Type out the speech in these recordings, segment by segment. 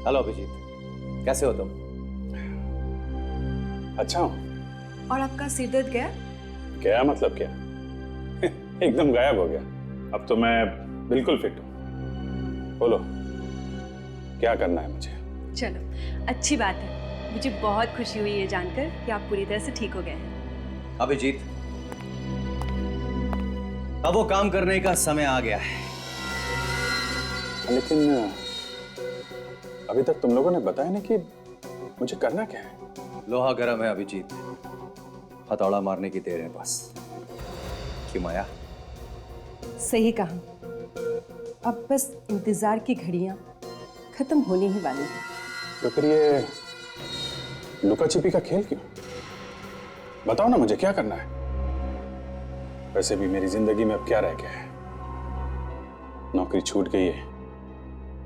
Hello Abhijit, कैसे हो तुम? अच्छा हूँ। और आपका सिर दर्द गया? क्या मतलब क्या? एकदम गायब हो गया। अब तो मैं बिल्कुल फिट हूँ। बोलो, क्या करना है मुझे? चलो, अच्छी बात है। मुझे बहुत खुशी हुई ये जानकर कि आप पूरी तरह से ठीक हो गए हैं। अभिजीत, अब वो काम करने का समय आ गया है। लेकिन अभी तक तुम लोगों ने बताया नहीं कि मुझे करना क्या है। लोहा गर्म है अभिजीत, हथौड़ा मारने की देर है बस। क्यों माया? सही कहा। अब बस इंतजार की घड़ियां खत्म होने ही वाली हैं। तो फिर ये लुका छिपी का खेल क्यों? बताओ ना, मुझे क्या करना है? वैसे भी मेरी जिंदगी में अब क्या रह गया है? नौकरी छूट गई है,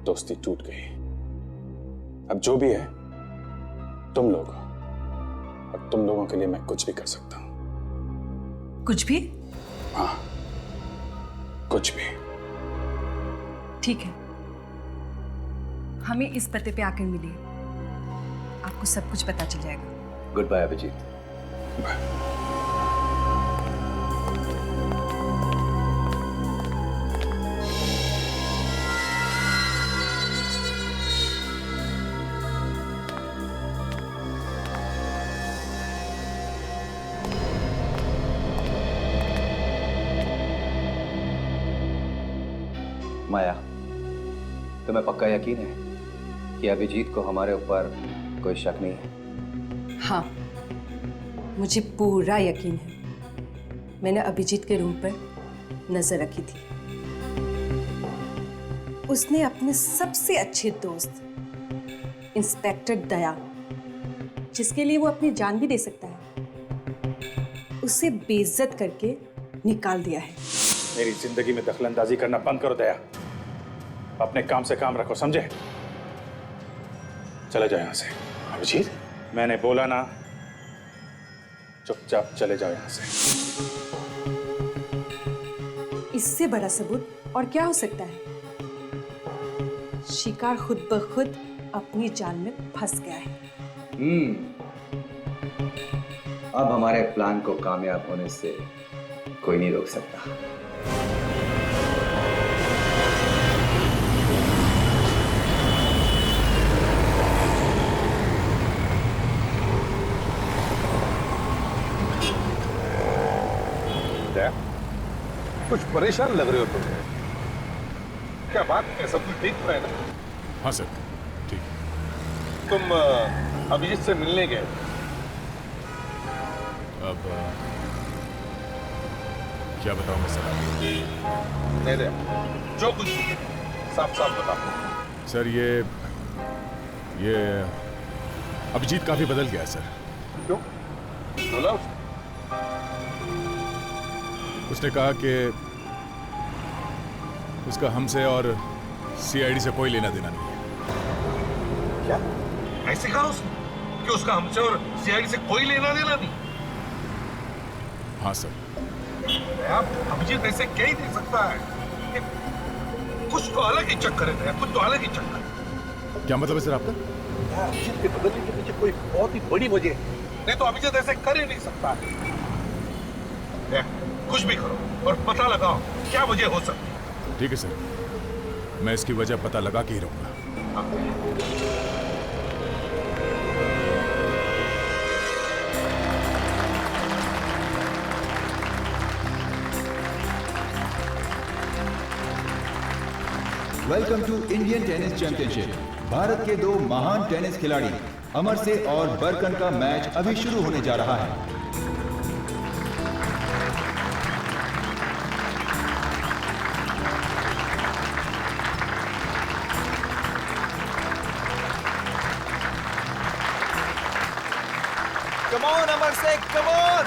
दोस्ती टूट गई। अब जो भी है तुम लोग हो, और तुम लोगों के लिए मैं कुछ भी कर सकता हूं। कुछ भी? हाँ, कुछ भी। ठीक है, हमें इस पते पे आकर मिलिए, आपको सब कुछ पता चल जाएगा। Good bye Abhijit. Bye. Maya, तुम्हें पक्का यकीन है कि अभिजीत को हमारे ऊपर कोई शक नहीं है? हाँ, मुझे पूरा यकीन है। मैंने अभिजीत के रूम पर नजर रखी थी। उसने अपने सबसे अच्छे दोस्त इंस्पेक्टर दया, जिसके लिए वो अपनी जान भी दे सकता है, उसे बेइज्जत करके निकाल दिया है। मेरी जिंदगी में दखलंदाजी करना बंद करो दया। अपने काम से काम रखो, समझे? चले जाओ यहां से। अभिजीत, मैंने बोला ना, चुपचाप चले जाओ यहां से। इससे बड़ा सबूत और क्या हो सकता है? शिकार खुद ब खुद अपनी जाल में फंस गया है। अब हमारे प्लान को कामयाब होने से कोई नहीं रोक सकता। कुछ परेशान लग रहे हो तुम। क्या बात है? सब कुछ ठीक तो है ना? हाँ सर, ठीक है। तुम अभिजीत से मिलने गए? अब क्या बताऊं मैं सर? नहीं दे, जो कुछ भी साफ साफ बताओ। सर ये अभिजीत काफी बदल गया है सर। क्यों? बोला उसने कहा कि उसका हमसे और सीआईडी से कोई लेना देना नहीं है। क्या? ऐसे कहा उसने कि उसका हमसे और सीआईडी से कोई लेना देना नहीं? हाँ सर। आप अभिजीत ऐसे कह ही नहीं सकता है। कुछ तो अलग ही चक्कर है, कुछ तो अलग ही चक्कर। क्या मतलब है सर आपका? अभिजीत के बदलने के पीछे कोई बहुत ही बड़ी वजह है, नहीं तो अभिजीत ऐसे कर ही नहीं सकता है। कुछ भी करो और पता लगाओ क्या वजह हो सकती है। ठीक है सर, मैं इसकी वजह पता लगा के ही रहूंगा। Welcome to Indian tennis championship. Bharat के दो महान टेनिस खिलाड़ी अमर से और बरकन का मैच अभी शुरू होने जा रहा है। Come on, Amar Singh, come on!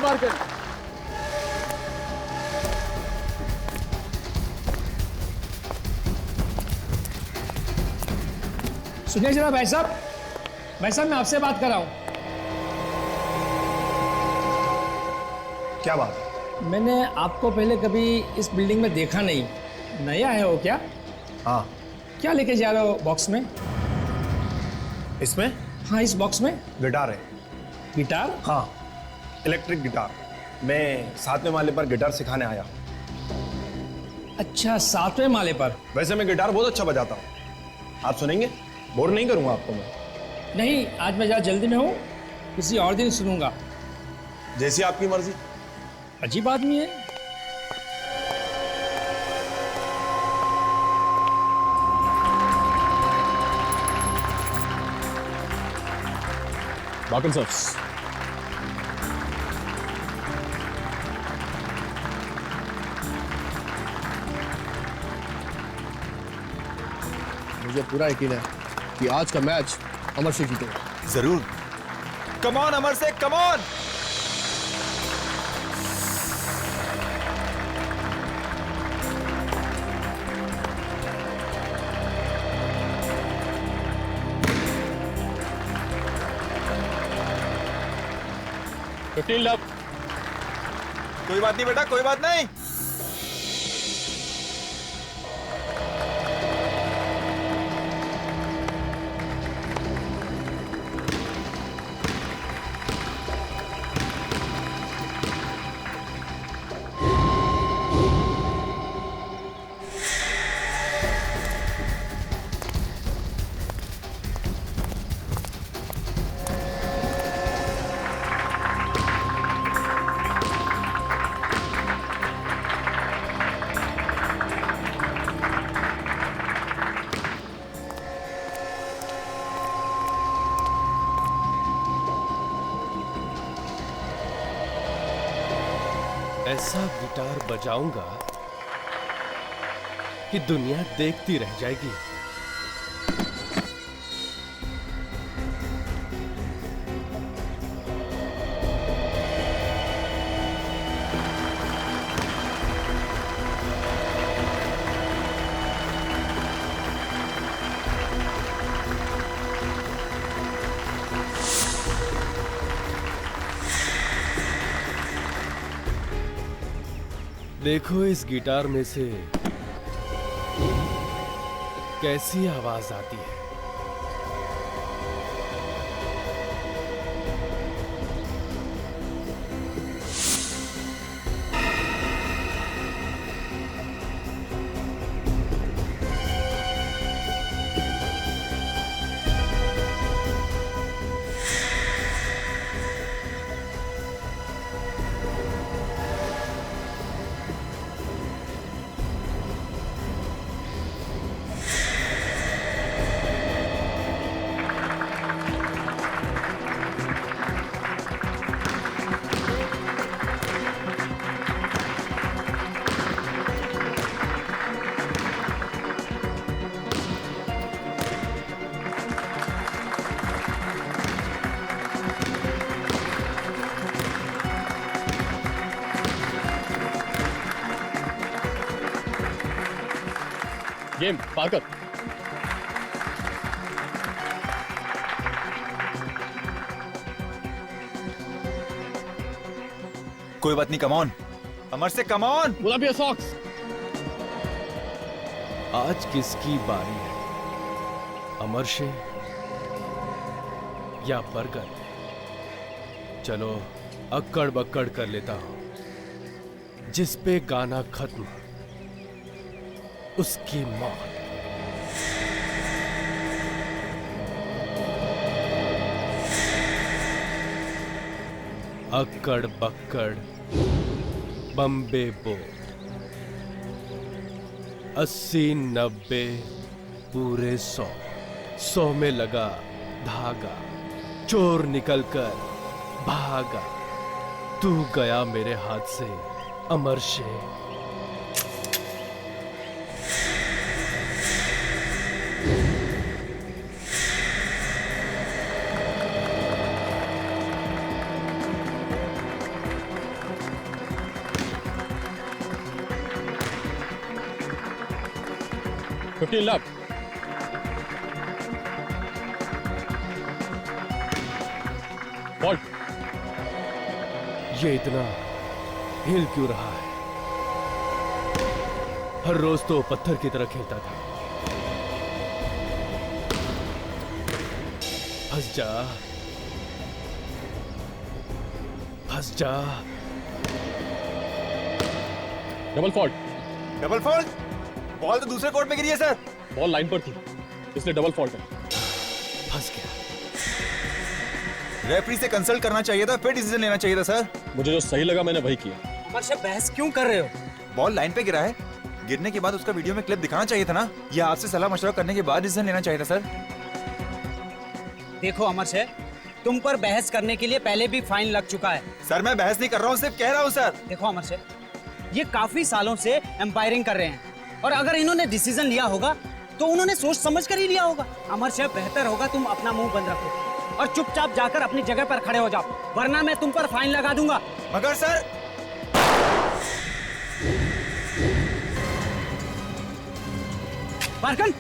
वार करें। सुनिए जरा भाई साहब, मैं आपसे बात कर रहा हूं। क्या बात है? मैंने आपको पहले कभी इस बिल्डिंग में देखा नहीं, नया है वो क्या? हाँ। क्या लेके जा रहे हो बॉक्स में? इसमें? हाँ, इस बॉक्स में गिटार है। गिटार? हाँ, इलेक्ट्रिक गिटार। मैं 7वें माले पर गिटार सिखाने आया। अच्छा, 7वें माले पर? वैसे मैं गिटार बहुत अच्छा बजाता हूँ। आप सुनेंगे? बोर नहीं करूँगा आपको मैं। नहीं, आज मैं ज़रा जल्दी में हूँ, किसी और दिन सुनूंगा। जैसी आपकी मर्जी। अजीब आदमी है। Barkensoffs. मुझे पूरा यकीन है कि आज का मैच अमर से जीतेगा। जरूर। कम ऑन अमर से, कम ऑन। कोई बात नहीं बेटा, कोई बात नहीं। ऐसा गिटार बजाऊंगा कि दुनिया देखती रह जाएगी। देखो इस गिटार में से कैसी आवाज आती है। Game Parker. कोई बात नहीं, कम ऑन अमर से, कम ऑन। गुलाबी सॉक्स। आज किसकी बारी है, अमर से या बरगद? चलो अक्कड़ बक्कड़ कर लेता हूं। जिस पे गाना खत्म उसकी मौत। अक्कड़ बक्कड़ बम्बे बोट, 80 90 पूरे 100 में लगा धागा, चोर निकलकर भागा, तू गया मेरे हाथ से अमर शेर। 15 लाख। फॉल्ट। ये इतना हिल क्यों रहा है? हर रोज तो पत्थर की तरह खेलता था। फंस जा, फंस जा। Double fault. Double fault? Ball तो दूसरे कोर्ट में गिरी है सर। बॉल लाइन पर थी, इसलिए डबल फॉल्ट है। फंस गया। रेफरी से कंसल्ट करना चाहिए था, फिर डिसीजन लेना चाहिए था सर। मुझे जो सही लगा मैंने वही किया। अमर से बहस क्यों कर रहे हो? बॉल लाइन पे गिरा है, गिरने के बाद उसका वीडियो में क्लिप दिखाना चाहिए था ना। या आपसे सलाह मशवरा करने के बाद डिसीजन लेना चाहिए था सर। देखो अमर से, तुम पर बहस करने के लिए पहले भी फाइन लग चुका है। सर मैं बहस नहीं कर रहा हूँ, सिर्फ कह रहा हूँ सर। देखो अमर से, ये काफी सालों से एम्पायरिंग कर रहे हैं और अगर इन्होंने डिसीजन लिया होगा तो उन्होंने सोच समझ कर ही लिया होगा। अमर से बेहतर होगा तुम अपना मुंह बंद रखो और चुपचाप जाकर अपनी जगह पर खड़े हो जाओ, वरना मैं तुम पर फाइन लगा दूंगा। मगर सर बारकन,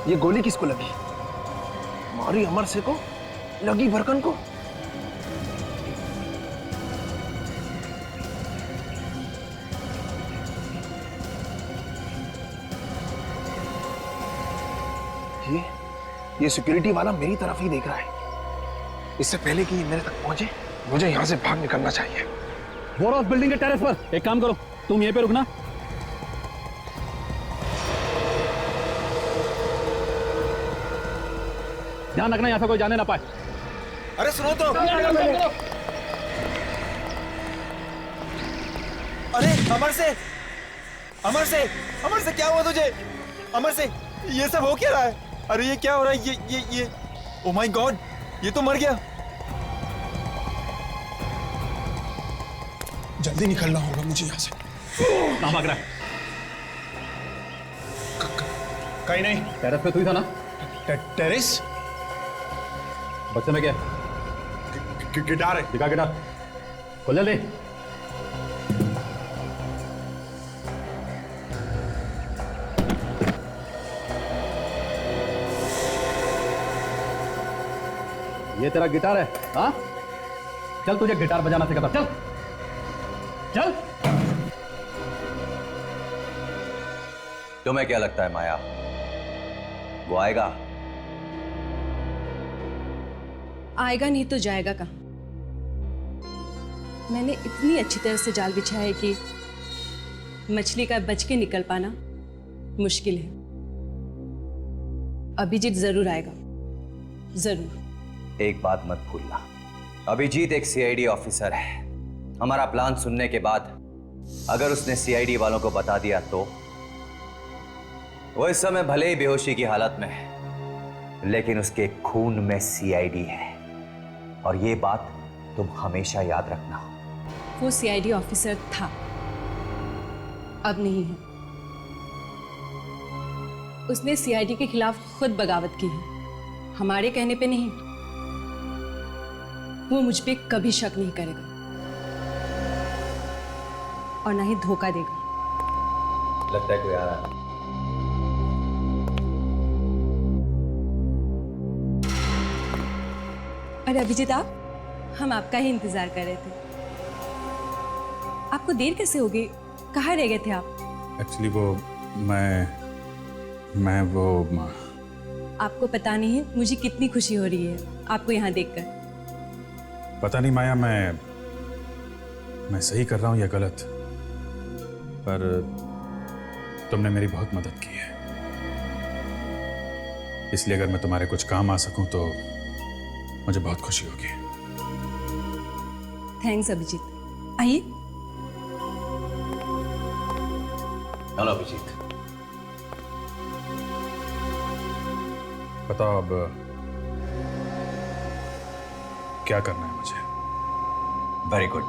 ये गोली किसको लगी? मारी अमर से को, लगी बरकन को। ये सिक्योरिटी वाला मेरी तरफ ही देख रहा है। इससे पहले कि ये मेरे तक पहुंचे, मुझे यहां से भाग निकलना चाहिए। वॉर हाउस बिल्डिंग के टेरेस पर। एक काम करो, तुम यहीं पे रुकना। ध्यान रखना यहाँ से कोई जाने ना पाए। अरे सुनो तो। अरे अमर से, अमर से, अमर से क्या हुआ तुझे? अमर से ये सब हो क्या रहा है? अरे ये क्या हो रहा है? ये ओ माय गॉड, ये तो मर गया। जल्दी निकलना होगा मुझे यहाँ से। कहाँ भाग रहा है? कहीं नहीं। टेरेस पे तू ही था ना? टेरेस? बच्चे में क्या? गिटार है। दिखा गिटार। खोल जल्दी। ये तेरा गिटार है? हाँ, चल तुझे गिटार बजाना सिखाता। चल चल। तुम्हें क्या लगता है माया, वो आएगा? आएगा नहीं तो जाएगा कहाँ? मैंने इतनी अच्छी तरह से जाल बिछाया है कि मछली का बच के निकल पाना मुश्किल है। अभिजीत जरूर आएगा, जरूर। एक बात मत भूलना, अभिजीत एक सीआईडी ऑफिसर है। हमारा प्लान सुनने के बाद अगर उसने सीआईडी वालों को बता दिया तो वो इस समय भले ही बेहोशी की हालत में है, लेकिन उसके खून में सीआईडी है। और ये बात तुम हमेशा याद रखना। वो सीआईडी ऑफिसर था, अब नहीं है। उसने सीआईडी के खिलाफ खुद बगावत की है, हमारे कहने पे नहीं। वो मुझ पे कभी शक नहीं करेगा और ना ही धोखा देगा। लगता है कोई आ रहा है। अरे अभिजीत, आप, हम आपका ही इंतजार कर रहे थे। आपको देर कैसे हो गई? कहाँ रह गए थे आप? एक्चुअली वो मैं वो आपको पता नहीं है मुझे कितनी खुशी हो रही है आपको यहाँ देखकर। पता नहीं माया, मैं सही कर रहा हूँ या गलत, पर तुमने मेरी बहुत मदद की है। इसलिए अगर मैं तुम्हारे कुछ काम आ सकूं तो मुझे बहुत खुशी होगी। थैंक्स अभिजीत। आइए। हेलो अभिजीत। बताओ अब क्या करना है मुझे? Very good.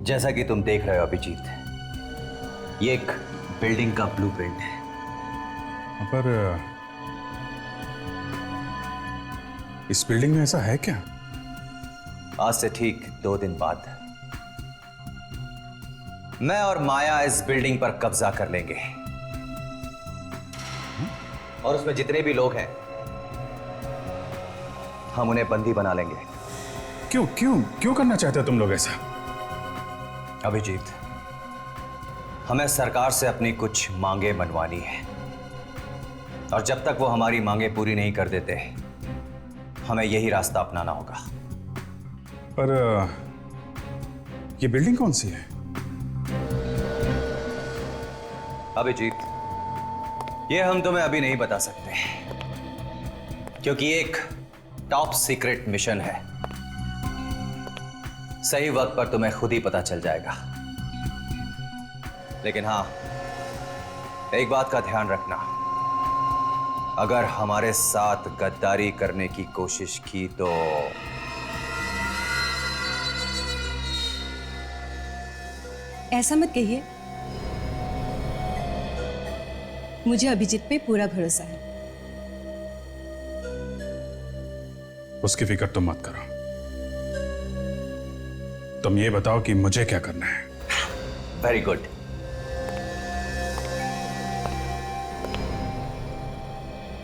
जैसा कि तुम देख रहे हो अभिजीत, ये एक बिल्डिंग का ब्लूप्रिंट है। पर इस बिल्डिंग में ऐसा है क्या? आज से ठीक 2 दिन बाद मैं और माया इस बिल्डिंग पर कब्जा कर लेंगे और उसमें जितने भी लोग हैं हम उन्हें बंदी बना लेंगे। क्यों क्यों क्यों करना चाहते हो तुम लोग ऐसा? अभिजीत, हमें सरकार से अपनी कुछ मांगे मनवानी है और जब तक वो हमारी मांगे पूरी नहीं कर देते हमें यही रास्ता अपनाना होगा। पर ये बिल्डिंग कौन सी है? अभिजीत, ये हम तुम्हें अभी नहीं बता सकते क्योंकि एक टॉप सीक्रेट मिशन है। सही वक्त पर तुम्हें खुद ही पता चल जाएगा। लेकिन हां, एक बात का ध्यान रखना, अगर हमारे साथ गद्दारी करने की कोशिश की तो ऐसा मत कहिए, मुझे अभिजीत पे पूरा भरोसा है। उसकी फिक्र तुम मत करो। तुम ये बताओ कि मुझे क्या करना है। Very good.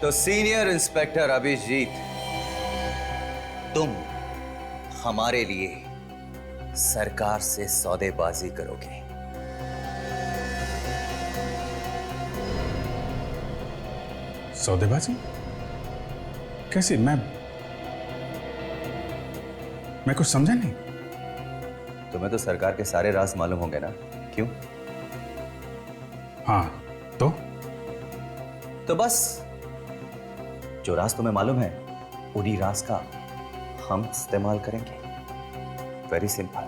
तो सीनियर इंस्पेक्टर अभिजीत, तुम हमारे लिए सरकार से सौदेबाजी करोगे। सौदेबाजी? कैसी? मैं कुछ समझा नहीं। तुम्हें तो सरकार के सारे राज मालूम होंगे ना? क्यों? हाँ, तो बस जो राज तुम्हें मालूम है उन्हीं राज का हम इस्तेमाल करेंगे। Very simple.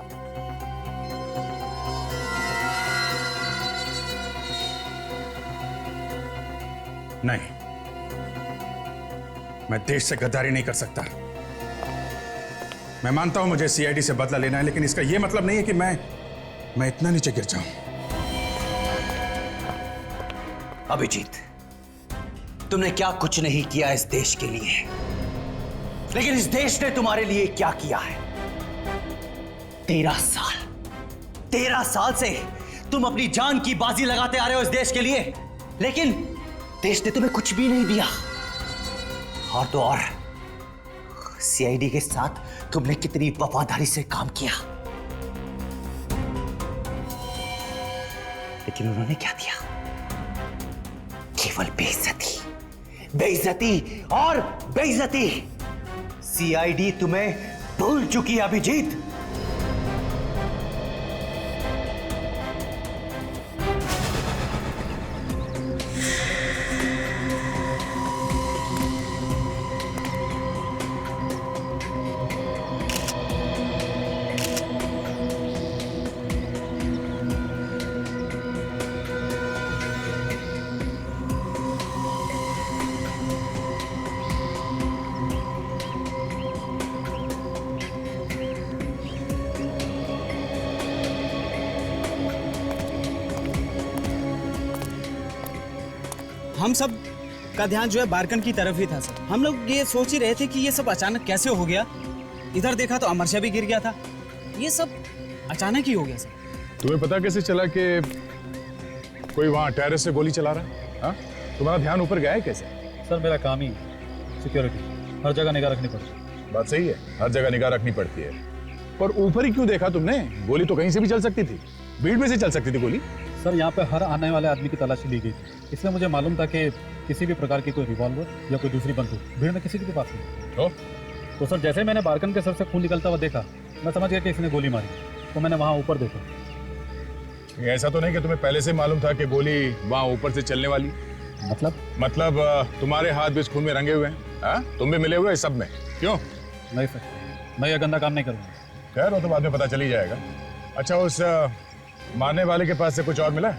नहीं, मैं देश से गद्दारी नहीं कर सकता। मैं मानता हूं मुझे सीआईडी से बदला लेना है, लेकिन इसका यह मतलब नहीं है कि मैं इतना नीचे गिर जाऊं। अभिजीत, तुमने क्या कुछ नहीं किया इस देश के लिए, लेकिन इस देश ने तुम्हारे लिए क्या किया है। 13 साल से तुम अपनी जान की बाजी लगाते आ रहे हो इस देश के लिए, लेकिन देश ने तुम्हें कुछ भी नहीं दिया। और तो और सीआईडी के साथ तुमने कितनी वफादारी से काम किया, लेकिन उन्होंने क्या दिया? केवल बेइज्जती, बेइज्जती और बेइज्जती। सीआईडी तुम्हें भूल चुकी है अभिजीत। हम सब का ध्यान जो है बारकन की तरफ ही था सर। हम लोग ये सोच ही रहे थे कि ये सब अचानक कैसे हो गया। इधर देखा तो अमरशा भी गिर गया था। ये सब अचानक ही हो गया सर। तुम्हें पता कैसे चला कि कोई वहां टेरेस से गोली चला रहा है? हाँ? तुम्हारा ध्यान ऊपर गया है कैसे? सर मेरा काम ही सिक्योरिटी, हर जगह निगाह रखनी पड़ती है। बात सही है, हर जगह निगाह रखनी पड़ती है, पर ऊपर ही क्यों देखा तुमने? गोली तो कहीं से भी चल सकती थी, भीड़ में से चल सकती थी गोली। सर यहाँ पे हर आने वाले आदमी की तलाशी ली गई, इसलिए मुझे मालूम था कि किसी भी प्रकार की कोई रिवॉल्वर या कोई दूसरी बंदूक भीड़ में किसी के पास नहीं। तो सर जैसे मैंने बारकन के सर से खून निकलता हुआ देखा, मैं समझ गया कि इसने गोली मारी, तो मैंने वहाँ ऊपर देखा। ऐसा तो नहीं कि तुम्हें पहले से मालूम था कि गोली वहां ऊपर से चलने वाली? मतलब तुम्हारे हाथ भी इस खून में रंगे हुए हैं, हाँ? तुम भी मिले हुए इस सब में, क्यों? नहीं सर, मैं ये गंदा काम नहीं करूँगा। खैर वो तो बाद में पता चल ही जाएगा। अच्छा, उस मारने वाले के पास से कुछ और मिला?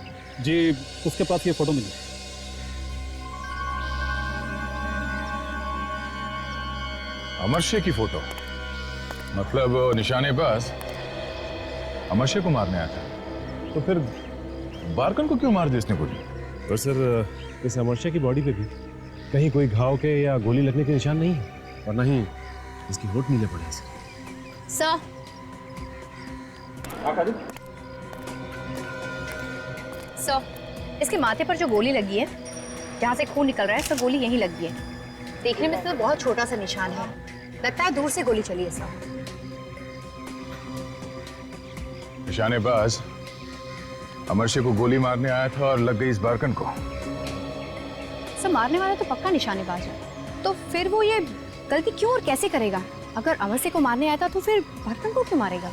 जी, उसके पास ये फोटो मिली। अमरशे की फोटो? मतलब निशानेबाज अमरशे को मारने आया था? तो फिर बारकन को क्यों मार दी इसने गोली? और सर इस अमरशा की बॉडी पे भी कहीं कोई घाव के या गोली लगने के निशान नहीं है और ना ही इसकी होठ नीले पड़े हैं सर। सर, इसके माथे पर जो गोली लगी है, जहाँ से खून निकल रहा है, इस पर गोली यहीं लगी है। देखने में तो बहुत छोटा सा निशान है, लगता है दूर से गोली चली है सर। निशानेबाज अमरशे को गोली मारने आया था और लग गई इस बारकन को। सर, मारने वाला तो पक्का निशानेबाज है, तो फिर वो ये गलती क्यों और कैसे करेगा? अगर अमरशे को मारने आया था तो फिर बारकन को क्यों मारेगा?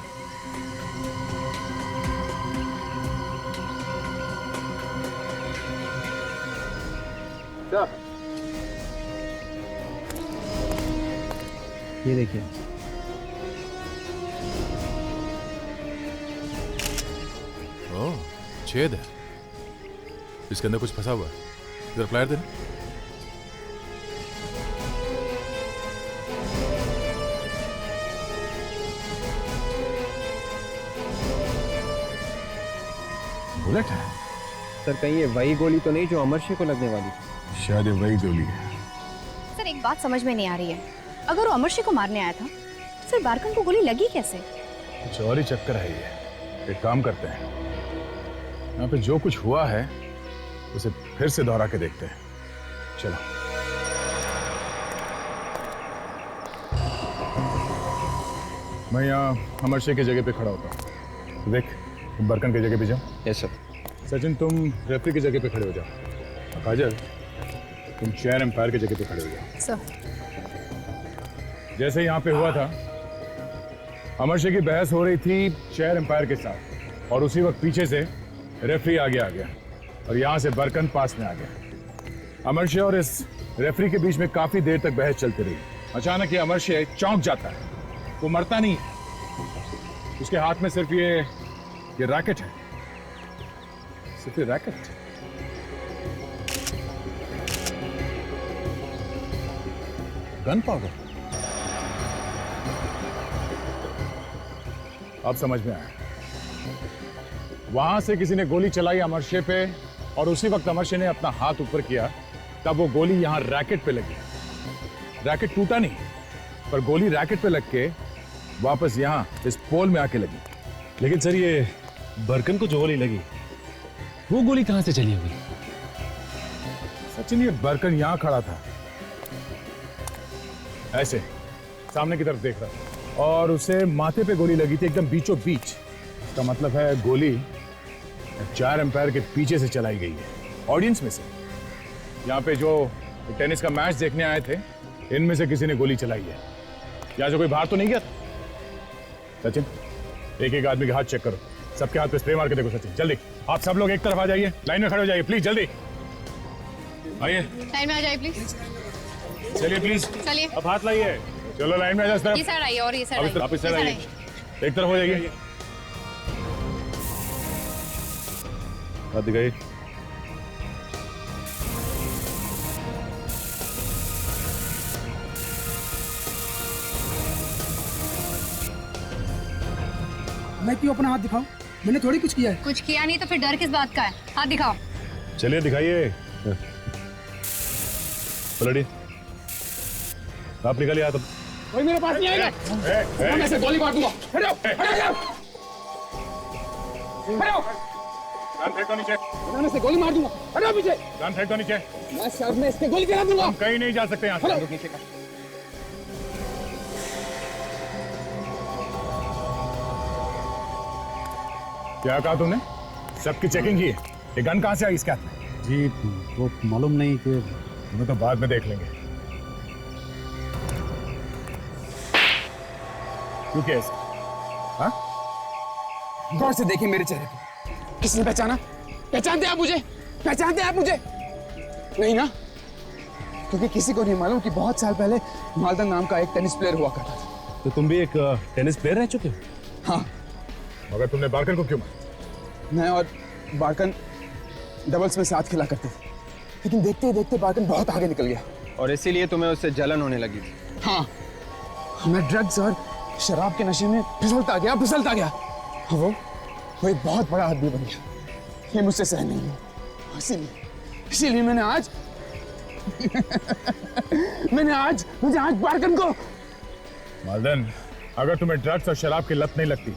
ये देखिए, ओह, छेद है, इसके अंदर कुछ फंसा हुआ है। इधर फ्लायर दे। बुलेट है सर कहीं ये वही गोली तो नहीं जो अमरशे को लगने वाली थी? शायद ये वही गोली है। सर, एक बात समझ में नहीं आ रही है, अगर वो अमरशे को मारने आया था तो फिर बारकन को गोली लगी कैसे? कुछ और ही चक्कर है ये। एक काम करते हैं, यहाँ पे जो कुछ हुआ है उसे फिर से दोहरा के देखते हैं। चलो। मैं यहाँ अमरशे की जगह पे खड़ा होता हूँ, देख तुम बरकन की जगह पे जाओ। Yes sir. सचिन तुम रेफरी की जगह पे खड़े हो जाओ। काजल तुम चेयर एम्पायर की जगह पे खड़े हो जाओ। सर। जैसे यहाँ पे हुआ था, अमरशे की बहस हो रही थी चेयर एम्पायर के साथ और उसी वक्त पीछे से रेफरी आगे आ गया और यहाँ से बरकन पास में आ गया। अमरशे और इस रेफरी के बीच में काफी देर तक बहस चलती रही। अचानक ये अमरशे चौंक जाता है, वो मरता नहीं, उसके हाथ में सिर्फ ये रैकेट है, सिर्फ ये रैकेट। Gun powder. अब समझ में आया, वहां से किसी ने गोली चलाई अमरशे पे और उसी वक्त अमरशे ने अपना हाथ ऊपर किया, तब वो गोली यहां रैकेट पे लगी। रैकेट टूटा नहीं, पर गोली रैकेट पे लग के वापस यहां इस पोल में आके लगी। लेकिन सर ये बरकन को जो गोली लगी, वो गोली कहां से चली होगी? सचिन ये बरकन यहां खड़ा था, ऐसे सामने की तरफ देख रहा था और उसे माथे पे गोली लगी थी, एकदम बीचों बीच। इसका मतलब है गोली चेयर एम्पायर के पीछे से चलाई गई है, ऑडियंस में से। यहाँ पे जो टेनिस का मैच देखने आए थे, इनमें से किसी ने गोली चलाई है। यहाँ से कोई बाहर तो नहीं गया था? सचिन एक एक आदमी के हाथ चेक करो, सबके हाथ पे स्प्रे मार के देखो। सचिन जल्दी, आप सब लोग एक तरफ आ जाइए, लाइन में खड़े हो जाइए प्लीज, जल्दी आइए। लाइन में आ जाइए प्लीज। चलिए प्लीज, चलिए। अब हाथ लाइए, चलो लाइन में आ जाओ। इस तरफ, ये साइड आइए और ये साइड आइए। आप इस साइड आइए, एक तरफ हो जाइए। हाथ दिखाइए। मैं क्यों अपना हाथ दिखाऊं? मैंने थोड़ी कुछ किया है। कुछ किया नहीं तो फिर डर किस बात का है? हाथ दिखाओ। चलिए दिखाइए। पलटी, आप निकालिए हाथ। कोई मेरे पास नहीं आएगा। मैं ऐसे गोली मार दूंगा। हट जाओ, हट जाओ, हट जाओ। गन फेंक दो नीचे। मैं ऐसे गोली मार दूंगा। हट जाओ पीछे। गन फेंक दो नीचे। मैं सर में इसके गोली गिरा दूंगा। हम कहीं नहीं जा सकते यहाँ से। क्या कहा तुमने? सबकी चेकिंग की है। ये गन कहाँ से आई इसके हाथ में? जी वो मालूम नहीं कि तुम्हें तो बाद में देख लेंगे। क्यों केस? हाँ? गौर से देखिए मेरे चेहरे को। किसने पहचाना? पहचानते आप मुझे? पहचानते आप मुझे? नहीं ना? क्योंकि किसी को नहीं मालूम कि बहुत साल पहले मालदा नाम का एक टेनिस प्लेयर हुआ करता था। तो तुम भी एक टेनिस प्लेयर रह चुके हो? हाँ। मगर तुमने बारकन को क्यों मारा? मैं और बारकन डबल्स में साथ खेला करते थे, लेकिन देखते ही देखते बारकन बहुत आगे निकल गया और इसीलिए तुम्हें उससे जलन होने लगी थी। हाँ, मैं ड्रग्स और शराब के नशे में फिसलता गया। वो एक बहुत बड़ा आदमी बन गया, ये मुझसे सहन नहीं है। इसीलिए मैंने आज मुझे आज बारकन को। मालदन, अगर तुम्हें ड्रग्स और शराब की लत नहीं लगती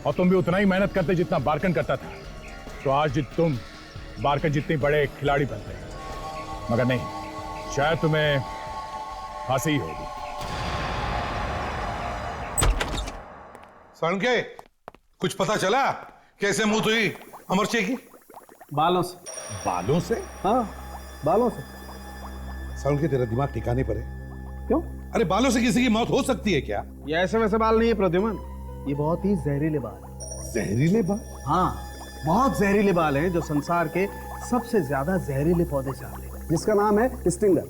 और तुम भी उतना ही मेहनत करते जितना बारकन करता था, तो आज तुम बारकन जितने बड़े खिलाड़ी बनते। मगर नहीं, शायद तुम्हें फांसी ही होगी। साळुंखे, कुछ पता चला कैसे मौत हुई अमरचे की? बालों से। बालों से? हाँ, बालों से। साळुंखे, तेरा दिमाग ठिकाने पर है? क्यों? अरे बालों से किसी की मौत हो सकती है क्या? ये ऐसे वैसे बाल नहीं है प्रद्युमन, ये बहुत ही जहरीले बाल। जहरीले बाल? हाँ, बहुत जहरीले बाल हैं जो संसार के सबसे ज्यादा जहरीले पौधे से आते हैं, जिसका नाम है स्टिंगर।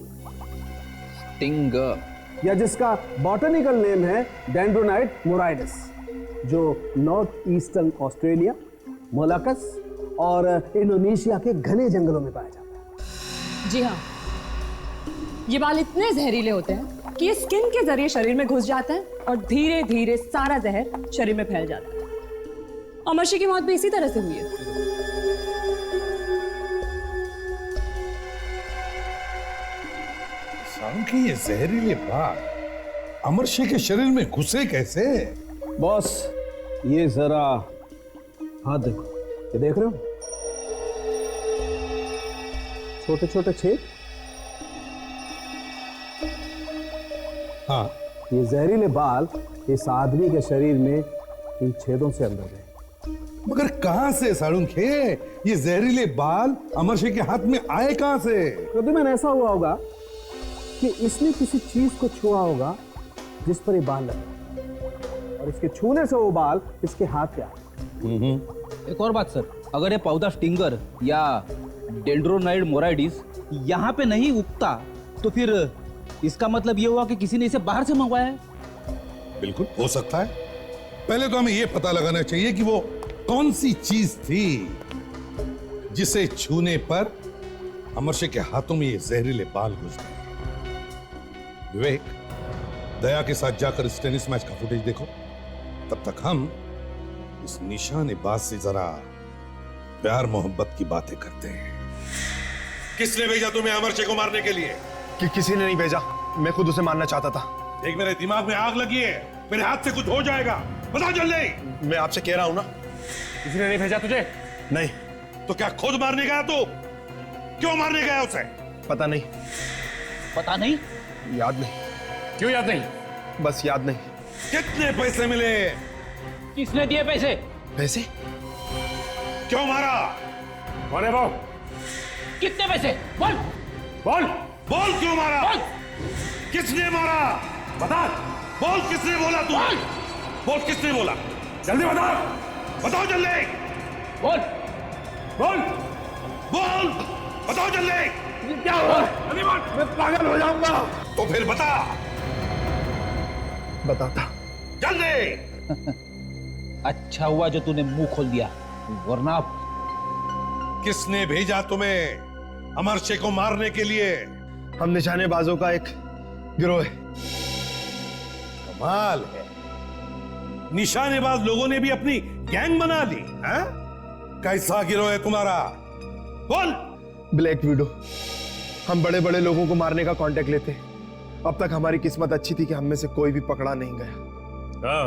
स्टिंगर, या जिसका बॉटनिकल नेम है डेंड्रोनाइट मोराइडस, जो नॉर्थ ईस्टर्न ऑस्ट्रेलिया, मोलाकस और इंडोनेशिया के घने जंगलों में पाया जाता है। जी हाँ, ये बाल इतने जहरीले होते हैं कि ये स्किन के जरिए शरीर में घुस जाते हैं और धीरे धीरे सारा जहर शरीर में फैल जाता है। अमरशी की मौत भी इसी तरह से हुई है। साळुंखे, ये जहरीले बाल अमरशी के शरीर में घुसे कैसे? बॉस, ये जरा हाथ देखो, ये देख रहे हो? छोटे छोटे छेद। हाँ, ये जहरीले बाल इस आदमी के शरीर में इन छेदों से अंदर गए। मगर कहां से साळुंखे? ये जहरीले बाल अमरशी के हाथ में आए कहां से? प्रद्युमन, ऐसा हुआ होगा कि इसने किसी चीज को छुआ होगा जिस पर ये बाल लगे, और इसके छूने से वो बाल इसके हाथ पे आए। एक और बात सर, अगर ये पौधा स्टिंगर या डेंड्रोनाइट मोराइडिस यहाँ पे नहीं उगता, तो फिर इसका मतलब ये हुआ कि किसी ने इसे बाहर से मंगवाया है। बिल्कुल हो सकता है। पहले तो हमें यह पता लगाना चाहिए कि वो कौन सी चीज थी जिसे छूने पर अमरशी के हाथों में ये जहरीले बाल घुस गए। विवेक, दया के साथ जाकर इस टेनिस मैच का फुटेज देखो। तब तक हम इस निशानेबाज से जरा प्यार मोहब्बत की बातें करते हैं। किसने भेजा तुम्हें अमरशी को मारने के लिए? किसी ने नहीं भेजा, मैं खुद उसे मारना चाहता था। देख, मेरे दिमाग में आग लगी है, मेरे हाथ से कुछ हो जाएगा। बता जल्दी। मैं आपसे कह रहा हूं ना, किसी ने नहीं भेजा तुझे? नहीं। तो क्या खुद मारने गया तू? क्यों मारने गया उसे? पता नहीं। पता नहीं? याद नहीं। क्यों याद नहीं? बस याद नहीं। कितने पैसे मिले? किसने दिए पैसे? पैसे? क्यों मारा? कौन है वो? कितने पैसे? बोल बोल बोल, क्यों मारा? बोल। किसने मारा? बता। बोल, किसने बोला? तू बोल, किसने बोला? जल्दी बता। बताओ जल्दी। बोल बोल बोल, बताओ जल्दी। क्या हुआ? जल्दी बोल, मैं पागल हो जाऊंगा। तो फिर बता। बताता जल्दी। अच्छा हुआ जो तूने मुंह खोल दिया, वरना किसने भेजा तुम्हें अमरशी को मारने के लिए? हम निशानेबाजों का एक गिरोह है। कमाल है, निशानेबाज लोगों ने भी अपनी गैंग बना ली है? कैसा गिरोह है तुम्हारा? बोल। Black window. हम बड़े बड़े लोगों को मारने का कांटेक्ट लेते। अब तक हमारी किस्मत अच्छी थी कि हम में से कोई भी पकड़ा नहीं गया। हाँ,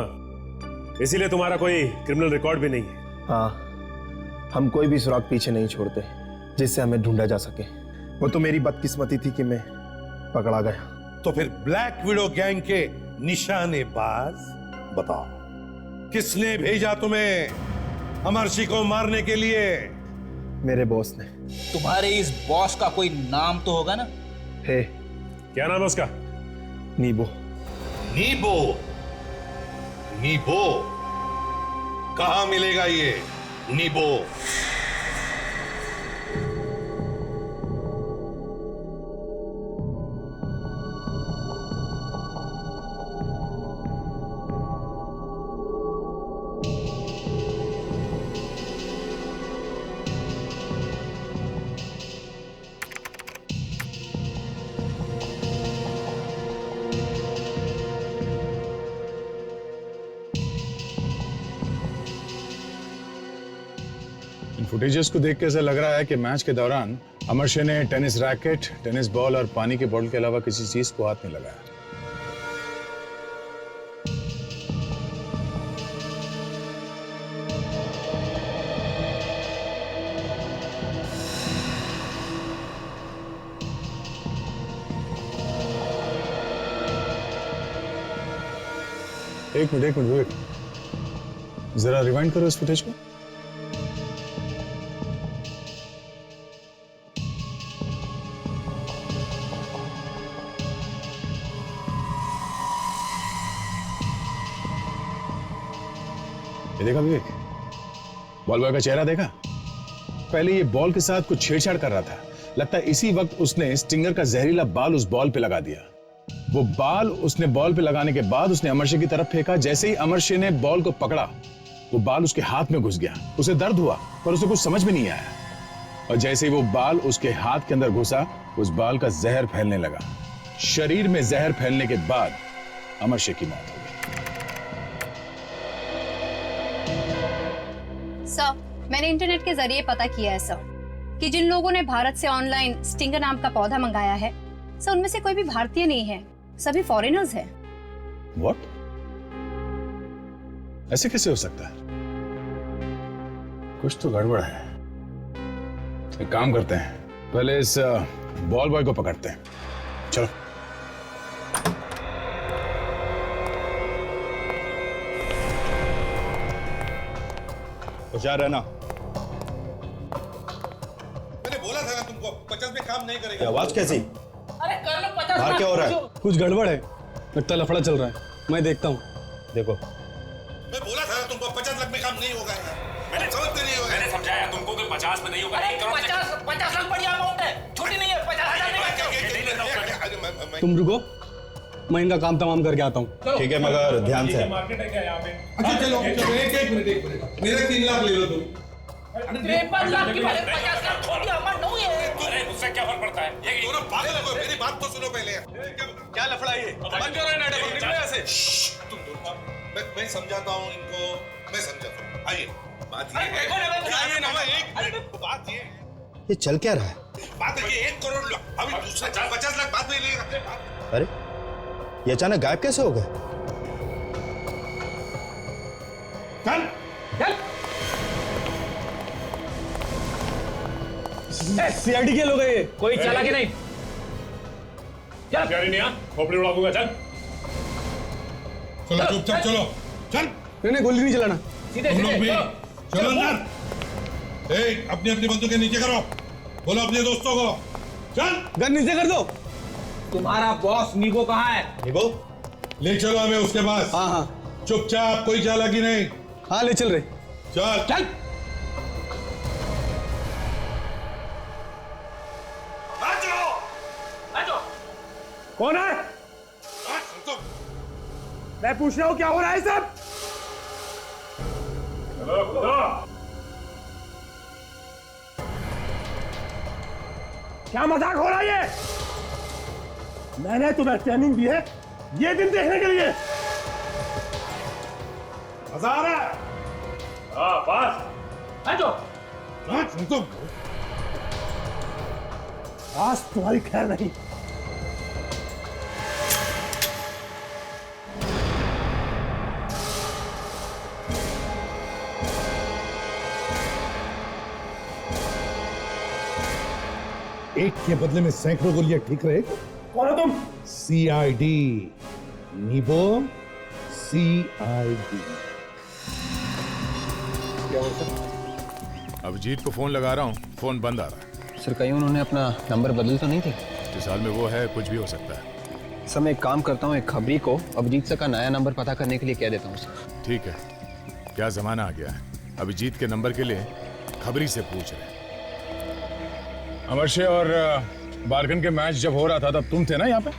इसीलिए तुम्हारा कोई क्रिमिनल रिकॉर्ड भी नहीं है। हाँ, हम कोई भी सुराग पीछे नहीं छोड़ते जिससे हमें ढूंढा जा सके। वो तो मेरी बदकिस्मती थी कि मैं पकड़ा गया। तो फिर ब्लैक विडो गैंग के निशानेबाज, बताओ किसने भेजा तुम्हें अमरशी को मारने के लिए? मेरे बॉस ने। तुम्हारे इस बॉस का कोई नाम तो होगा ना? है। क्या नाम है उसका? नीबो। नीबो? नीबो कहां मिलेगा ये नीबो? फुटेजेस को देख के ऐसा लग रहा है कि मैच के दौरान अमरशे ने टेनिस रैकेट, टेनिस बॉल और पानी के बोतल के अलावा किसी चीज को हाथ नहीं लगाया। एक मिनट वेट, जरा रिवाइंड करो इस फुटेज को। ये देखा विवेक, बॉल बॉय का चेहरा देखा? पहले ये बॉल के साथ कुछ छेड़छाड़ कर रहा था। लगता है इसी वक्त उसने स्टिंगर का जहरीला बाल उस बॉल पे लगा दिया। वो बाल उसने बॉल पे लगाने के बाद उसने अमरशे की तरफ फेंका। जैसे ही अमरशे ने बॉल को पकड़ा, वो बाल उसके हाथ में घुस गया। उसे दर्द हुआ पर उसे कुछ समझ में नहीं आया। और जैसे ही वो बाल उसके हाथ के अंदर घुसा, उस बाल का जहर फैलने लगा। शरीर में जहर फैलने के बाद अमरशे की मौत हो गई। सर, मैंने इंटरनेट के जरिए पता किया है सर कि जिन लोगों ने भारत से ऑनलाइन स्टिंगर नाम का पौधा मंगाया है सर, उनमें से कोई भी भारतीय नहीं है, सभी फॉरेनर्स हैं। What? ऐसे कैसे हो सकता है? कुछ तो गड़बड़ है। एक काम करते हैं, पहले इस बॉल बॉय को पकड़ते हैं। चलो। होशियार रहना। मैंने बोला था ना तुमको 50 में काम नहीं करेगा। आवाज कैसी? अरे कर लो 50। बाहर क्या हो रहा है? कुछ गड़बड़ है, लगता है लफड़ा चल रहा है। मैं देखता हूँ। देखो, मैं बोला था ना तुमको 50 लाख में काम नहीं होगा। मैंने समझते नहीं होगा। मैंने समझाया तुमको कि 50 में नहीं होगा। 50 लाख बढ़िया अमाउंट है, छोटी नहीं है। 50,000 तुम रुको, मैं इनका काम तमाम करके आता हूँ। ठीक है मगर ध्यान से। मार्केट है क्या यहाँ पे? अच्छा चलो एक मिनट मेरे 3 लाख ले लो तुम। 53 लाख की बात, 50 लाख छोटी अमाउंट नहीं है। अरे उससे क्या फर्क पड़ता है? ये दोनों पागल हो, मेरी बात तो सुनो पहले। क्या लफड़ा ये? बंद करो ना ऐसे। मैं समझाता हूँ इनको, मैं समझाता हूँ। आइए, बात ये है। आइए ना, एक मिनट, बात ये ये चल क्या रहा है? बात है कि 1 करोड़ अभी दूसरे 50 लाख बाद में लेगा। अरे ये अचानक गायब कैसे हो गए? चल चल। सीआईडी के लोग हैं ये। कोई चला कि नहीं? चल नहीं, खोपड़ी उड़ा दूंगा। चल चलो चुपचाप चलो। चल। नहीं गोली नहीं चलाना। सीधे तुम लोग भी सीधे चलो अंदर। अपनी अपनी बंदूकें नीचे करो। बोलो अपने दोस्तों को। चल गन नीचे कर दो। तुम्हारा बॉस नीगो कहाँ है? नीगो? ले चलो हमें उसके पास। हाँ हाँ चुपचाप, कोई चालाकी नहीं। हाँ ले चल रहे। चल चल। कौन है? मैं पूछ रहा हूँ क्या हो रहा है सब? क्या मजाक हो रहा है ये? मैंने तुम्हें ट्रेनिंग दी है ये दिन देखने के लिए। मजा आ रहा है? हाँ पास। आज तुम्हारी खैर नहीं। एक के बदले में सैकड़ों गोलियां ठीक रहे। कौन हो तुम? सीआईडी नीबो, सीआईडी। क्या हो सर? अभिजीत को फोन लगा रहा हूँ, फोन बंद आ रहा है। सर कहीं उन्होंने अपना नंबर बदल तो नहीं थे? जिस हाल में वो है कुछ भी हो सकता है। सर मैं एक काम करता हूँ, एक खबरी को अभिजीत सर का नया नंबर पता करने के लिए कह देता हूँ सर। ठीक है, क्या जमाना आ गया है, अभिजीत के नंबर के लिए खबरी से पूछ रहे। अमरशे और बारगन के मैच जब हो रहा था तब तुम थे ना यहाँ पे?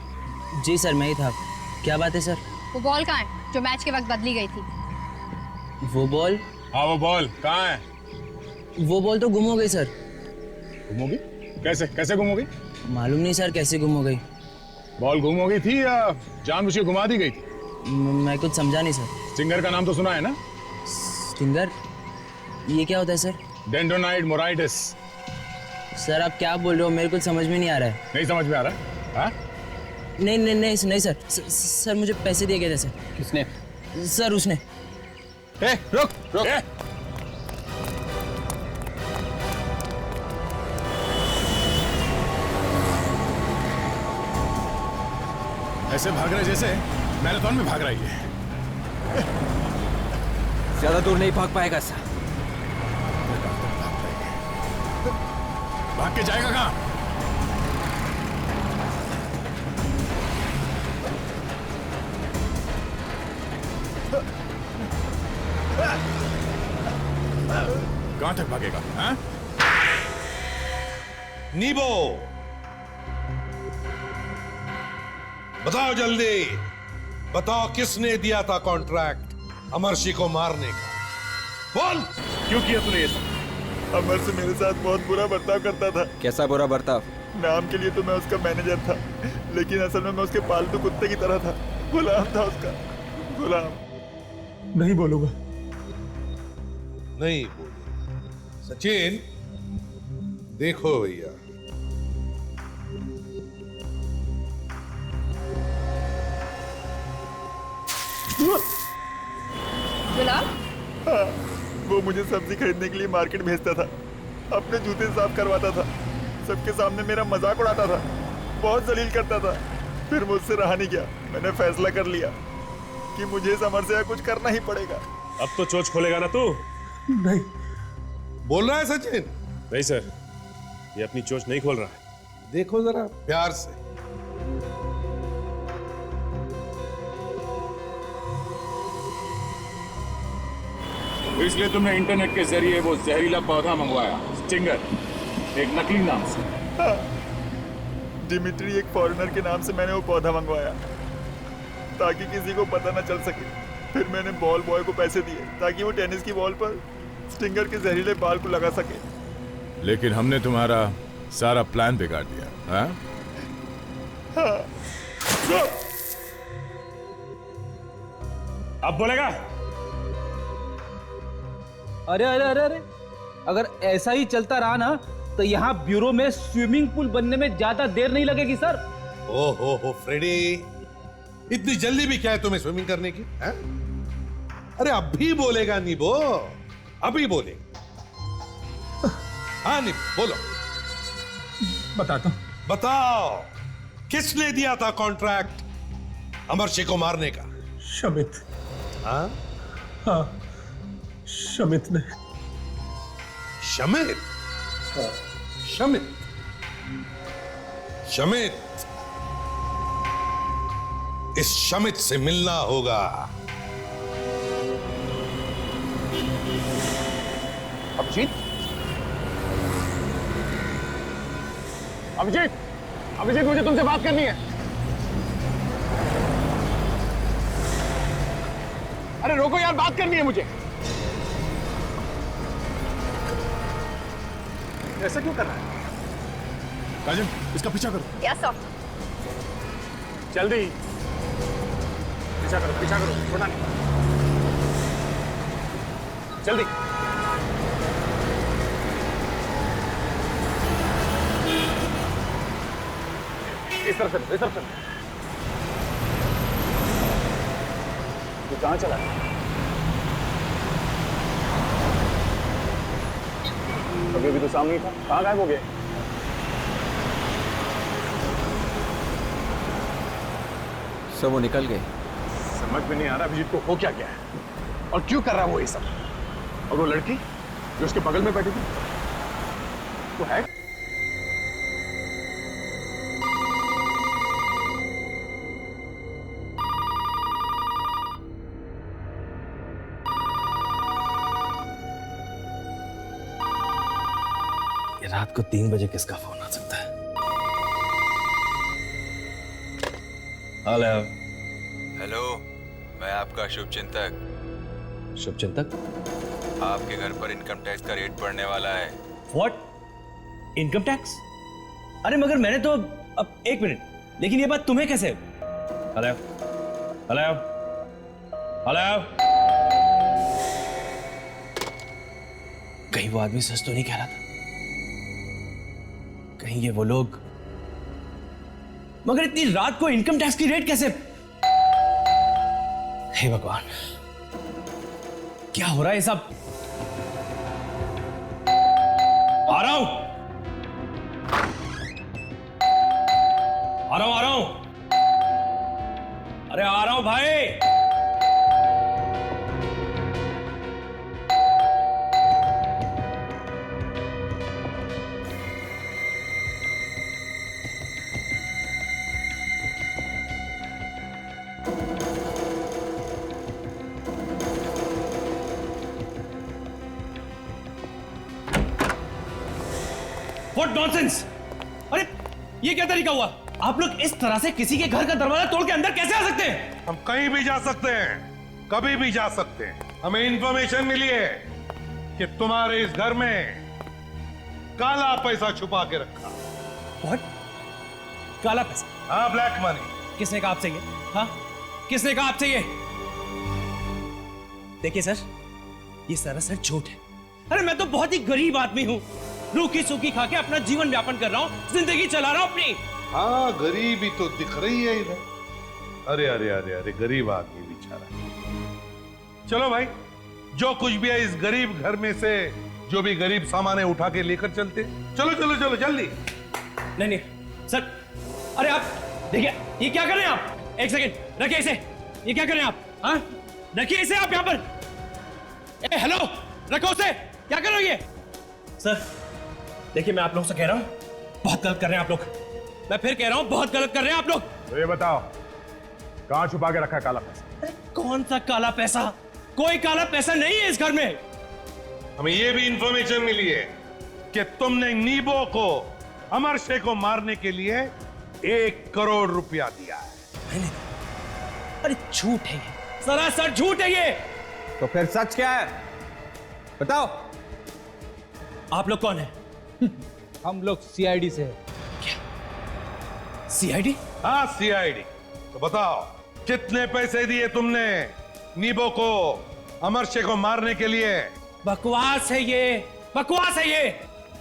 जी सर, मैं ही था। क्या बात है सर? वो बॉल कहाँ है जो मैच के वक्त बदली गई थी? वो बॉल? हाँ वो बॉल कहाँ है? वो बॉल तो गुम हो गई सर। गुम हो गई? कैसे कैसे गुम हो गई? मालूम नहीं सर कैसे गुम हो गई। बॉल गुम हो गई थी या जानबूझ के घुमा दी गई थी? मैं कुछ समझा नहीं सर। स्टिंगर का नाम तो सुना है ना? स्टिंगर? ये क्या होता है सर? डेंड्रोनाइड मोराइटिस। सर आप क्या बोल रहे हो, मेरे को समझ में नहीं आ रहा है। नहीं समझ में आ रहा है? हाँ? नहीं सर। सर मुझे पैसे दिए गए थे सर। किसने? सर उसने। रुक। ऐसे भाग रहे जैसे मैराथन में भाग रही है। ज्यादा दूर नहीं भाग पाएगा सर। भाग के जाएगा कहां? कहां तक भागेगा? हाँ? नीबो, बताओ जल्दी, बताओ किसने दिया था कॉन्ट्रैक्ट अमरशी को मारने का? बोल, क्यों किया तूने ये सब? अमर से मेरे साथ बहुत बुरा बर्ताव करता था। कैसा बुरा बर्ताव? नाम के लिए तो मैं उसका मैनेजर था, लेकिन असल में मैं उसके पालतू कुत्ते की तरह था। गुलाम था उसका, गुलाम। नहीं बोलूंगा। नहीं बोलेगा। सचिन, देखो भैया, गुलाम? हाँ, वो मुझे सब्जी खरीदने के लिए मार्केट भेजता था, अपने जूते साफ करवाता था, सबके सामने मेरा मजाक उड़ाता था, बहुत जलील करता था। फिर मुझसे रहा नहीं गया, मैंने फैसला कर लिया कि मुझे समर से कुछ करना ही पड़ेगा। अब तो चोच खोलेगा ना तू? नहीं। बोल रहा है सचिन? नहीं सर, ये अपनी चोच नहीं खोल रहा है। देखो जरा प्यार से। इसलिए तुमने इंटरनेट के जरिए वो जहरीला पौधा मंगवाया, स्टिंगर, एक नकली नाम से। हाँ, डिमिट्री एक फॉरेनर के नाम से मैंने वो पौधा मंगवाया ताकि किसी को पता न चल सके। फिर मैंने बॉल बॉय को पैसे दिए ताकि वो टेनिस की बॉल पर स्टिंगर के जहरीले बाल को लगा सके। लेकिन हमने तुम्हारा सारा प्लान बिगाड़ दिया। हाँ? हाँ। अब बोलेगा? अरे अगर ऐसा ही चलता रहा ना तो यहाँ ब्यूरो में स्विमिंग पूल बनने में ज्यादा देर नहीं लगेगी सर। ओहो फ्रेडी, इतनी जल्दी भी क्या है तुम्हें स्विमिंग करने की? है? अरे अभी बोलेगा नीबो, अभी बोलेगा। हाँ नीबो बोलो। बताता हूं। बताओ, किसने दिया था कॉन्ट्रैक्ट अमरशी को मारने का? शमित। हाँ? हाँ, शमित ने। शमित? शमित? शमित, इस शमित से मिलना होगा। अभिजीत, मुझे तुमसे बात करनी है। अरे रोको यार, बात करनी है मुझे। ऐसा क्यों कर रहा है? काजल, इसका पीछा करो। Yes sir. जल्दी पीछा करो, छोड़ना नहीं। जल्दी। इस तरफ से। तू कहां चला है? अभी तो सामने ही था, कहां गायब हो गया? सब वो निकल गए। समझ में नहीं आ रहा अभिजीत को हो क्या गया है और क्यों कर रहा है वो ये सब। और वो लड़की जो उसके बगल में बैठी थी, वो है? रात को 3 बजे किसका फोन आ सकता है? हेलो, मैं आपका शुभचिंतक। शुभचिंतक? आपके घर पर इनकम टैक्स का रेट पड़ने वाला है। व्हाट? Income tax? अरे मगर मैंने तो अब एक मिनट, लेकिन ये बात तुम्हें कैसे? हेलो हेलो हेलो, कहीं वो आदमी सच तो नहीं कह रहा था? कहीं ये वो लोग? मगर इतनी रात को इनकम टैक्स की रेट कैसे? हे भगवान, क्या हो रहा है ये सब? आ रहा हूं, आ रहा हूं, आ रहा हूं। अरे आ रहा हूं भाई। What nonsense! अरे ये क्या तरीका हुआ? आप लोग इस तरह से किसी के घर का दरवाजा तोड़ के अंदर कैसे आ सकते हैं? हम कहीं भी जा सकते हैं, कभी भी जा सकते हैं। हमें इंफॉर्मेशन मिली है कि तुम्हारे इस घर में काला पैसा छुपा के रखा। What? काला पैसा? हाँ, ब्लैक मनी। किसने कहा आपसे ये? हाँ, किसने कहा आपसे ये? देखिए सर, ये सरासर झूठ है। अरे मैं तो बहुत ही गरीब आदमी हूँ, रूखी सूखी खा के अपना जीवन व्यापन कर रहा हूँ, जिंदगी चला रहा हूँ अपनी। हाँ, गरीबी तो दिख रही है इधर। अरे अरे अरे अरे, गरीब आदमी बेचारा। चलो भाई, जो कुछ भी है इस गरीब घर में से जो भी गरीब सामान है उठा के लेकर चलते। चलो चलो चलो जल्दी। नहीं नहीं सर, अरे आप देखिए, ये क्या कर रहे हैं आप? एक सेकंड रखिए इसे। ये क्या कर रहे हैं आप? हाँ, रखिए इसे आप यहाँ पर। ए हेलो, रखो उसे। क्या कर रहे हो ये? सर देखिए, मैं आप लोगों से कह रहा हूँ, बहुत गलत कर रहे हैं आप लोग। मैं फिर कह रहा हूँ, बहुत गलत कर रहे हैं आप लोग। तो ये बताओ, कहाँ छुपा के रखा है काला पैसा? अरे कौन सा काला पैसा? कोई काला पैसा नहीं है इस घर में। हमें ये भी इंफॉर्मेशन मिली है कि तुमने नीबो को, अमर शेख को मारने के लिए 1 करोड़ रुपया दिया है। मैंने? अरे झूठ है ये, सरासर झूठ है ये। तो फिर सच क्या है? बताओ। आप लोग कौन है? हम लोग सीआईडी से हैं। क्या? सीआईडी? हाँ, सीआईडी। तो बताओ, कितने पैसे दिए तुमने नीबो को, अमर शेख को मारने के लिए? बकवास है ये, बकवास है ये।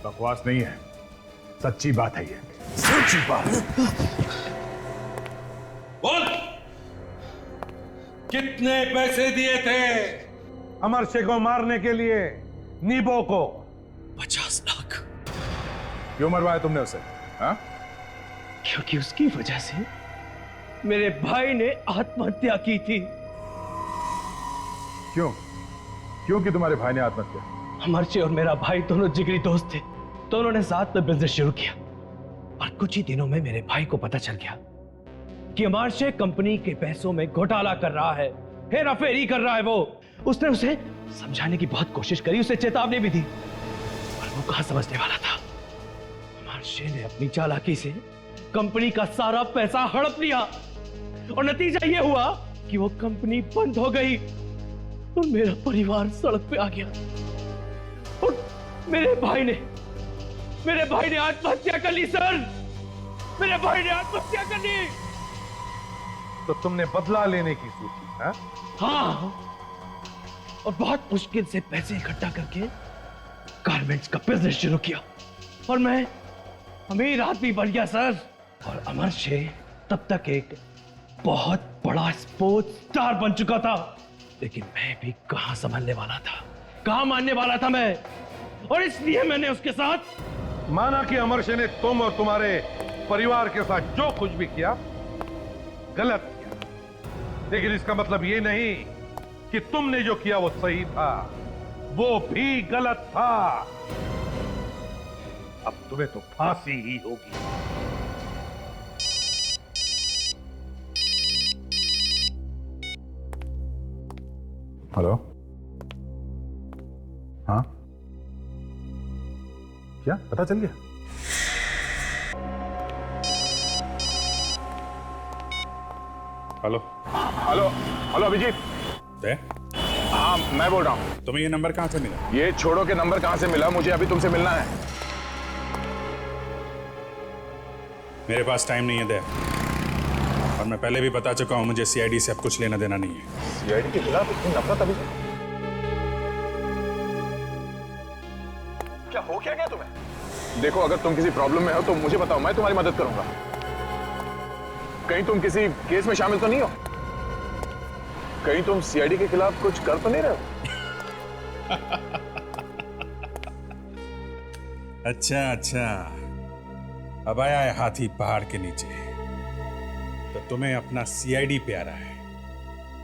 बकवास नहीं है, सच्ची बात है ये। सच्ची बात। बोल, कितने पैसे दिए थे अमर शेख को मारने के लिए नीबो को? 50 लाख। क्यों मरवाया तुमने उसे? हाँ? क्योंकि उसकी वजह से मेरे भाई ने आत्महत्या की थी। क्यों? क्यों कि तुम्हारे भाई ने आत्महत्या? अमरशे और मेरा भाई दोनों जिगरी दोस्त थे, तो उन्होंने साथ में बिजनेस शुरू किया। और कुछ ही दिनों में मेरे भाई को पता चल गया कि अमरशे कंपनी के पैसों में घोटाला कर रहा है, हेरा फेरी कर रहा है। उसने उसे समझाने की बहुत कोशिश करी, उसे चेतावनी भी दी, पर वो कहां समझने वाला था। अमरशे ने अपनी चालाकी से कंपनी का सारा पैसा हड़प लिया और नतीजा ये हुआ कि वो कंपनी बंद हो गई और मेरा परिवार सड़क पे आ गया। और मेरे भाई ने आत्महत्या कर ली सर। मेरे भाई ने आत्महत्या कर ली। तो तुमने बदला लेने की सोची? हाँ, और बहुत मुश्किल से पैसे इकट्ठा करके गारमेंट्स का बिजनेस शुरू किया और मैं अमीर आदमी बन गया सर। और अमरशे तब तक एक बहुत बड़ा स्पोर्ट्स स्टार बन चुका था, लेकिन मैं भी कहां संभलने वाला था, कहां मानने वाला था मैं। और इसलिए मैंने उसके साथ माना कि अमरशे ने तुम और तुम्हारे परिवार के साथ जो कुछ भी किया गलत किया, लेकिन इसका मतलब ये नहीं कि तुमने जो किया वो सही था, वो भी गलत था। अब तुम्हें तो फांसी ही होगी। हेलो? हाँ, क्या पता चल गया? Hello hello hello Abhijit. हाँ, मैं बोल रहा हूँ। तुम्हें ये नंबर कहाँ से मिला? ये छोड़ो के नंबर कहाँ से मिला, मुझे अभी तुमसे मिलना है। मेरे पास टाइम नहीं है दे, और मैं पहले भी बता चुका हूं मुझे सीआईडी से अब कुछ लेना देना नहीं है। सीआईडी के खिलाफ इतनी नफरत अभी? क्या क्या तुम्हें? देखो, अगर तुम किसी प्रॉब्लम में हो तो मुझे बताओ, मैं तुम्हारी मदद करूंगा। कहीं तुम किसी केस में शामिल तो नहीं हो? कहीं तुम सीआईडी के खिलाफ कुछ कर तो नहीं रहे हो? अच्छा, अब आया है हाथी पहाड़ के नीचे। तो तुम्हें अपना सीआईडी प्यारा है,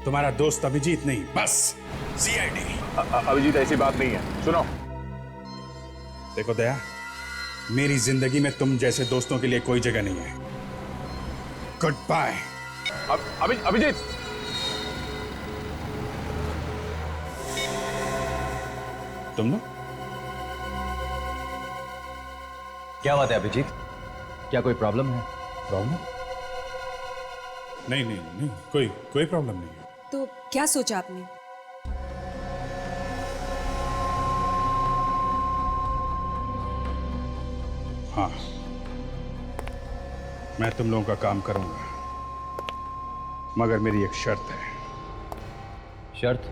तुम्हारा दोस्त अभिजीत नहीं, बस सीआईडी। अभिजीत, ऐसी बात नहीं है। सुनो, देखो दया, मेरी जिंदगी में तुम जैसे दोस्तों के लिए कोई जगह नहीं है। Good bye. अभिजीत, तुम लोग क्या बात है अभिजीत? क्या कोई प्रॉब्लम है? प्रॉब्लम? नहीं, कोई प्रॉब्लम नहीं है। तो क्या सोचा आपने? हाँ, मैं तुम लोगों का काम करूंगा, मगर मेरी एक शर्त है। शर्त?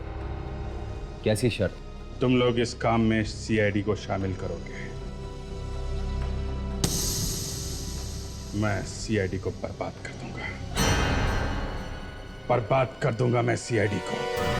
कैसी शर्त? तुम लोग इस काम में सीआईडी को शामिल करोगे। मैं सीआईडी को बर्बाद कर दूंगा मैं सीआईडी को।